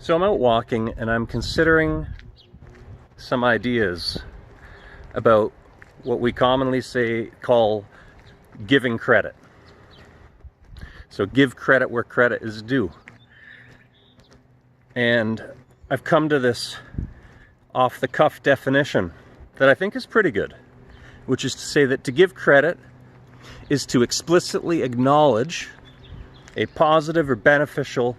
So I'm out walking and I'm considering some ideas about what we commonly call giving credit. So give credit where credit is due. And I've come to this off-the-cuff definition that I think is pretty good, which is to say that to give credit is to explicitly acknowledge a positive or beneficial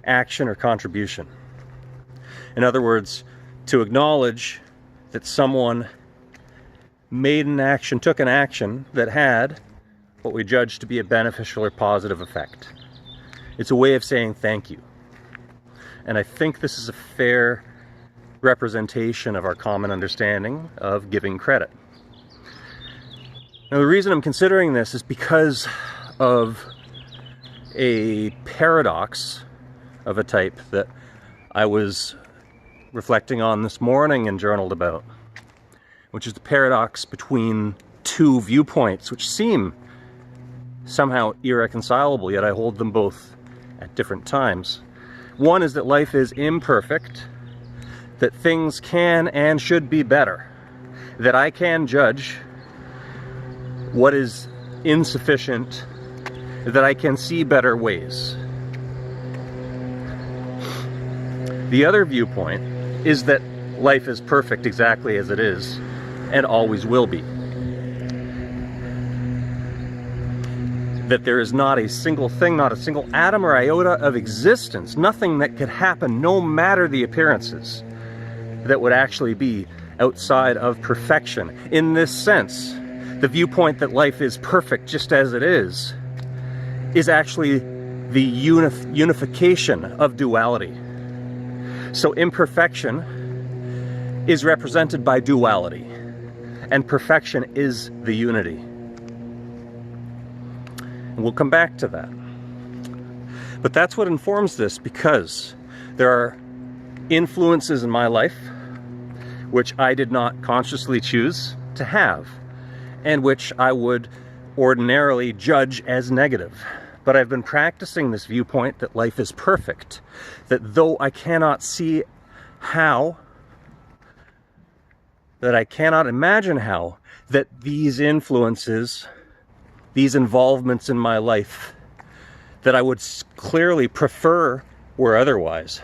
action or contribution. In other words, to acknowledge that someone made an action, took an action that had what we judge to be a beneficial or positive effect. It's a way of saying thank you. And I think this is a fair representation of our common understanding of giving credit. Now, the reason I'm considering this is because of a paradox of a type that I was reflecting on this morning and journaled about, which is the paradox between two viewpoints which seem somehow irreconcilable, yet I hold them both at different times. One is that life is imperfect, that things can and should be better, that I can judge what is insufficient, that I can see better ways. The other viewpoint is that life is perfect exactly as it is and always will be. That there is not a single thing, not a single atom or iota of existence, nothing that could happen, no matter the appearances, that would actually be outside of perfection. In this sense, the viewpoint that life is perfect just as it is actually the unification of duality. So imperfection is represented by duality, and perfection is the unity. And we'll come back to that. But that's what informs this, because there are influences in my life which I did not consciously choose to have, and which I would ordinarily judge as negative. But I've been practicing this viewpoint that life is perfect, that though I cannot see how, that I cannot imagine how, that these influences, these involvements in my life, that I would clearly prefer were otherwise,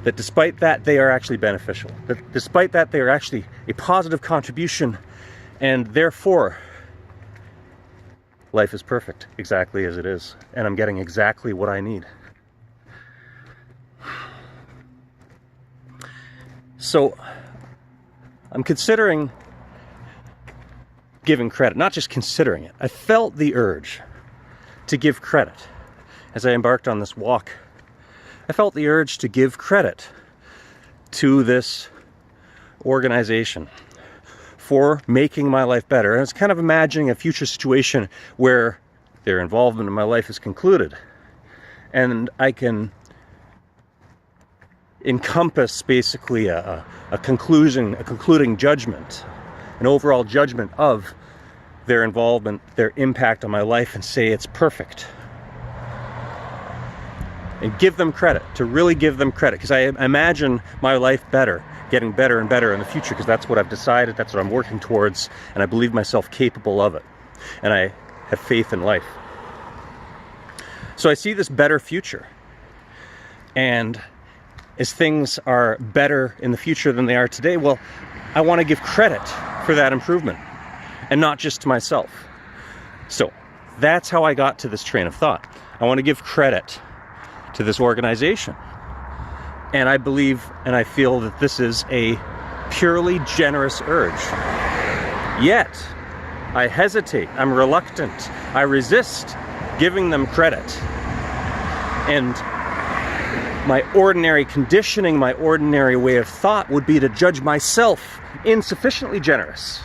that despite that they are actually beneficial, that despite that they are actually a positive contribution, and therefore life is perfect exactly as it is, and I'm getting exactly what I need. So I'm considering giving credit, not just considering it. I felt the urge to give credit as I embarked on this walk. I felt the urge to give credit to this organization for making my life better. And I was kind of imagining a future situation where their involvement in my life is concluded, and I can encompass basically a concluding judgment, an overall judgment of their involvement, their impact on my life, and say it's perfect. And give them credit, to really give them credit, because I imagine my life getting better and better in the future, because that's what I've decided, that's what I'm working towards, and I believe myself capable of it. And I have faith in life. So I see this better future. And as things are better in the future than they are today, well, I want to give credit for that improvement, and not just to myself. So that's how I got to this train of thought. I want to give credit to this organization. And I believe and I feel that this is a purely generous urge. Yet, I hesitate, I'm reluctant, I resist giving them credit. And my ordinary conditioning, my ordinary way of thought would be to judge myself insufficiently generous,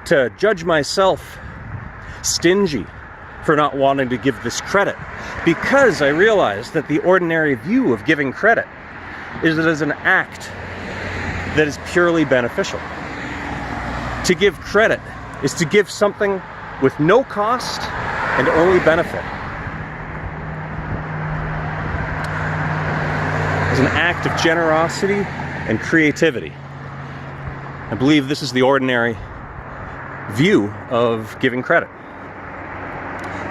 to judge myself stingy for not wanting to give this credit, because I realize that the ordinary view of giving credit is that it is an act that is purely beneficial. To give credit is to give something with no cost and only benefit. as an act of generosity and creativity. I believe this is the ordinary view of giving credit.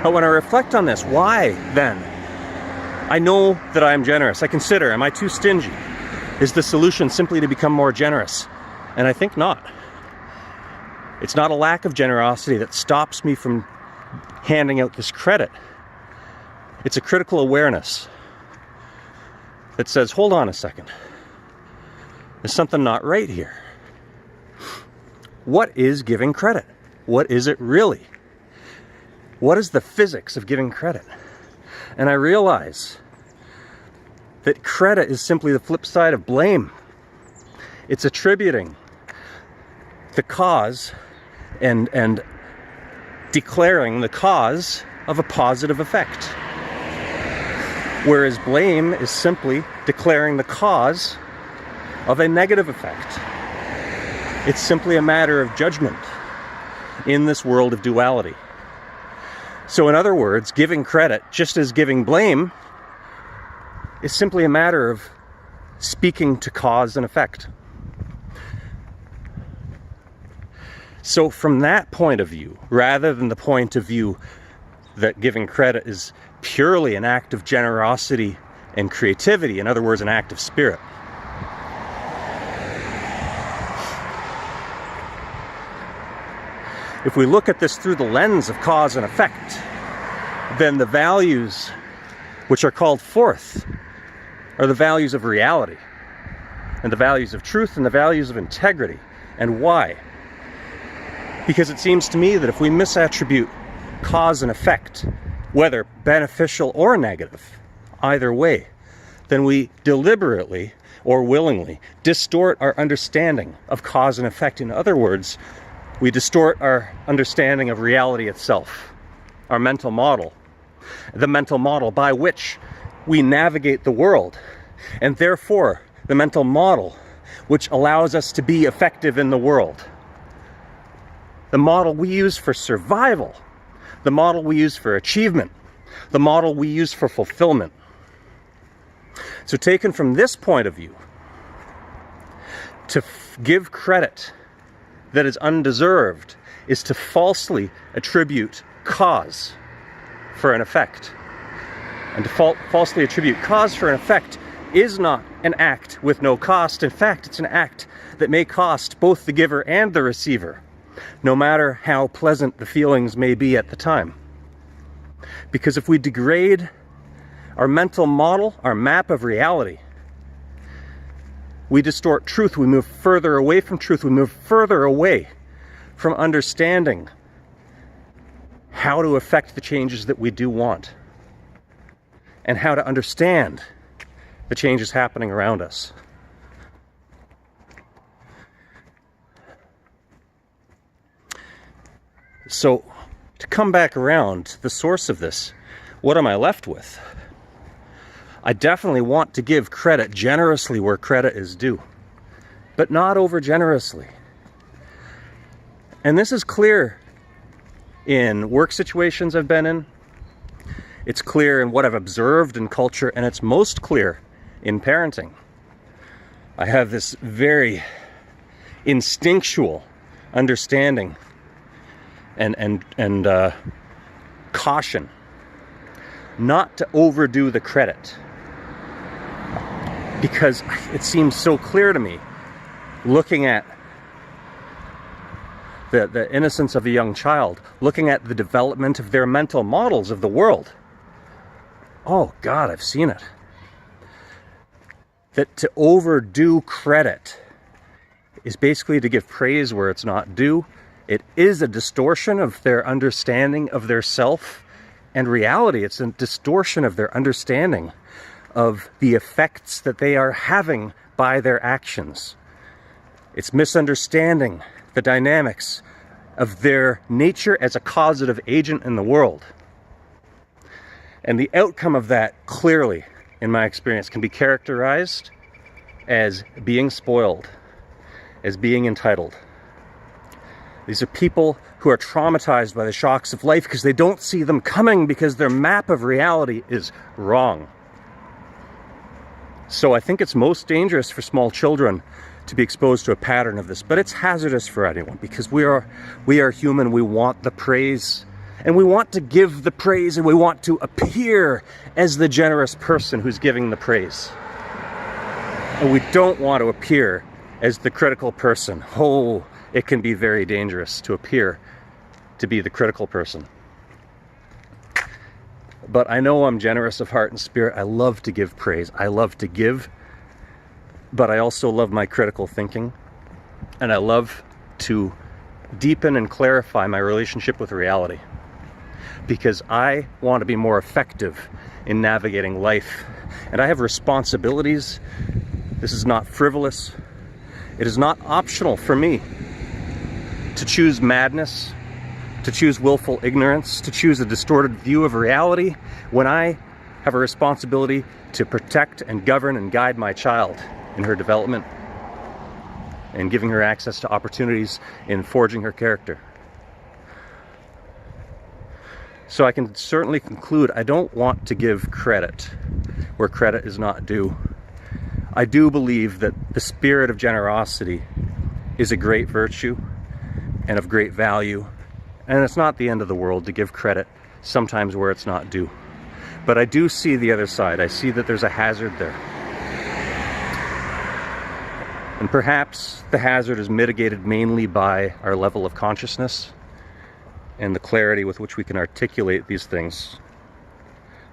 But when I reflect on this, why then? I know that I am generous. I consider, am I too stingy? Is the solution simply to become more generous? And I think not. It's not a lack of generosity that stops me from handing out this credit. It's a critical awareness that says, hold on a second. There's something not right here. What is giving credit? What is it really? What is the physics of giving credit? And I realize that credit is simply the flip side of blame. It's attributing the cause and declaring the cause of a positive effect. Whereas blame is simply declaring the cause of a negative effect. It's simply a matter of judgment in this world of duality. So in other words, giving credit, just as giving blame, is simply a matter of speaking to cause and effect. So from that point of view, rather than the point of view that giving credit is purely an act of generosity and creativity, in other words, an act of spirit, if we look at this through the lens of cause and effect, then the values which are called forth are the values of reality, and the values of truth, and the values of integrity. And why? Because it seems to me that if we misattribute cause and effect, whether beneficial or negative, either way, then we deliberately or willingly distort our understanding of cause and effect. In other words, we distort our understanding of reality itself, our mental model, the mental model by which we navigate the world, and therefore the mental model which allows us to be effective in the world. The model we use for survival, the model we use for achievement, the model we use for fulfillment. So taken from this point of view, to give credit that is undeserved is to falsely attribute cause for an effect. And to falsely attribute cause for an effect is not an act with no cost. In fact, it's an act that may cost both the giver and the receiver, no matter how pleasant the feelings may be at the time. Because if we degrade our mental model, our map of reality, we distort truth, we move further away from truth, we move further away from understanding how to affect the changes that we do want, and how to understand the changes happening around us. So, to come back around to the source of this, what am I left with? I definitely want to give credit generously where credit is due, but not over generously. And this is clear in work situations I've been in. It's clear in what I've observed in culture, and it's most clear in parenting. I have this very instinctual understanding and caution not to overdo the credit, because it seems so clear to me, looking at the innocence of a young child, looking at the development of their mental models of the world. Oh God, I've seen it. That to overdo credit is basically to give praise where it's not due. It is a distortion of their understanding of their self and reality. It's a distortion of their understanding of the effects that they are having by their actions. It's misunderstanding the dynamics of their nature as a causative agent in the world. And the outcome of that, clearly, in my experience, can be characterized as being spoiled, as being entitled. These are people who are traumatized by the shocks of life because they don't see them coming, because their map of reality is wrong. So I think it's most dangerous for small children to be exposed to a pattern of this, but it's hazardous for anyone because we are human. We want the praise, and we want to give the praise, and we want to appear as the generous person who's giving the praise. And we don't want to appear as the critical person. Oh, it can be very dangerous to appear to be the critical person. But I know I'm generous of heart and spirit. I love to give praise. I love to give, but I also love my critical thinking. And I love to deepen and clarify my relationship with reality, because I want to be more effective in navigating life. And I have responsibilities. This is not frivolous. It is not optional for me to choose madness, to choose willful ignorance, to choose a distorted view of reality, when I have a responsibility to protect and govern and guide my child in her development and giving her access to opportunities in forging her character. So I can certainly conclude I don't want to give credit where credit is not due. I do believe that the spirit of generosity is a great virtue and of great value. And it's not the end of the world to give credit sometimes where it's not due. But I do see the other side. I see that there's a hazard there. And perhaps the hazard is mitigated mainly by our level of consciousness and the clarity with which we can articulate these things.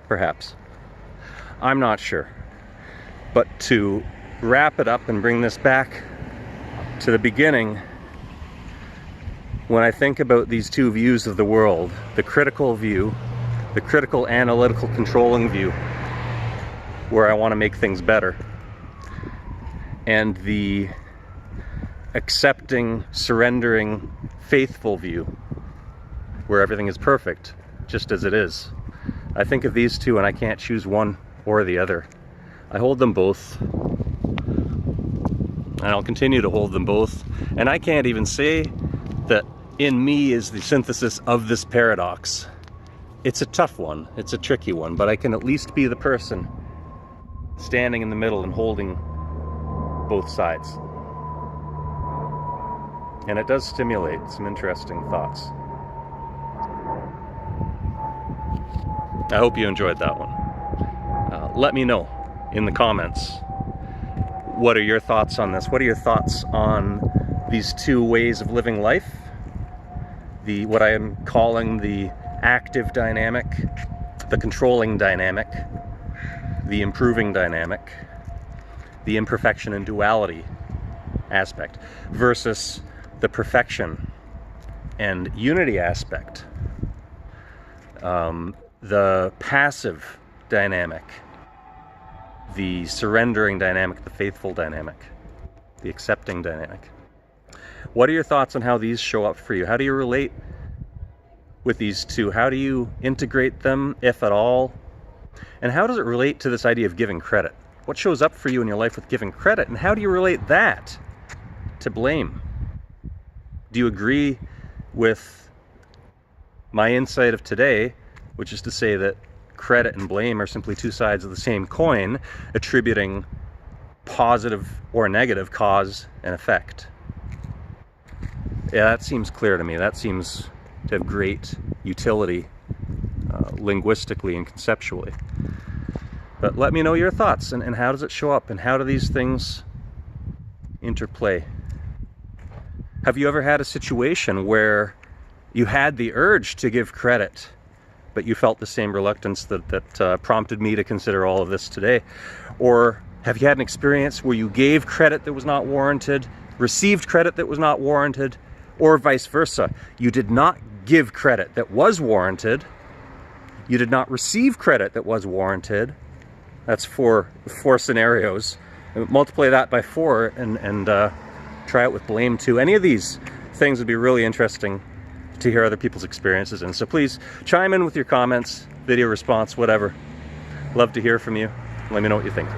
Perhaps. I'm not sure. But to wrap it up and bring this back to the beginning, when I think about these two views of the world, the critical view, the critical, analytical, controlling view, where I want to make things better, and the accepting, surrendering, faithful view, where everything is perfect, just as it is. I think of these two and I can't choose one or the other. I hold them both, and I'll continue to hold them both. And I can't even say that in me is the synthesis of this paradox. It's a tough one, it's a tricky one, but I can at least be the person standing in the middle and holding both sides. And it does stimulate some interesting thoughts. I hope you enjoyed that one. Let me know in the comments, what are your thoughts on this? What are your thoughts on these two ways of living life? What I am calling the active dynamic, the controlling dynamic, the improving dynamic, the imperfection and duality aspect, versus the perfection and unity aspect, the passive dynamic, the surrendering dynamic, the faithful dynamic, the accepting dynamic. What are your thoughts on how these show up for you? How do you relate with these two? How do you integrate them, if at all? And how does it relate to this idea of giving credit? What shows up for you in your life with giving credit, and how do you relate that to blame? Do you agree with my insight of today, which is to say that credit and blame are simply two sides of the same coin, attributing positive or negative cause and effect? Yeah, that seems clear to me. That seems to have great utility linguistically and conceptually. But let me know your thoughts, and how does it show up, and how do these things interplay? Have you ever had a situation where you had the urge to give credit, but you felt the same reluctance that prompted me to consider all of this today? Or have you had an experience where you gave credit that was not warranted, received credit that was not warranted, or vice versa? You did not give credit that was warranted, you did not receive credit that was warranted. That's four scenarios. Multiply that by 4 and try it with blame too. Any of these things would be really interesting to hear other people's experiences in. So please chime in with your comments, video response, whatever. Love to hear from you. Let me know what you think.